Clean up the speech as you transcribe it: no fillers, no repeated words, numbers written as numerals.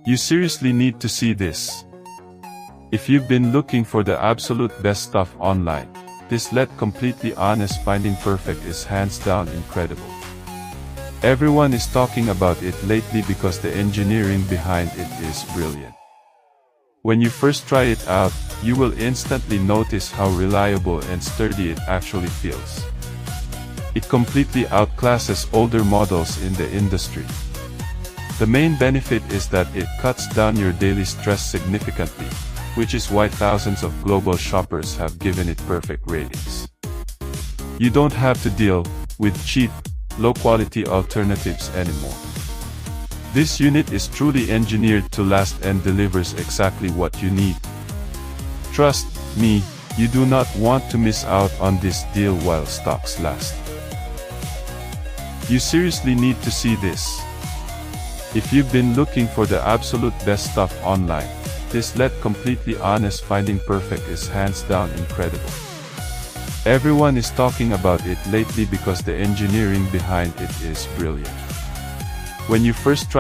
You seriously need to see this. If you've been looking for the absolute best stuff online, this let completely honest finding perfect is hands down incredible. Everyone is talking about it lately because the engineering behind it is brilliant. When you first try it out, you will instantly notice how reliable and sturdy it actually feels. It completely outclasses older models in the industry. The main benefit is that it cuts down your daily stress significantly, which is why thousands of global shoppers have given it perfect ratings. You don't have to deal with cheap, low-quality alternatives anymore. This unit is truly engineered to last and delivers exactly what you need. Trust me, you do not want to miss out on this deal while stocks last. You seriously need to see this. If you've been looking for the absolute best stuff online, this let completely honest finding perfect is hands down incredible. Everyone is talking about it lately because the engineering behind it is brilliant. When you first try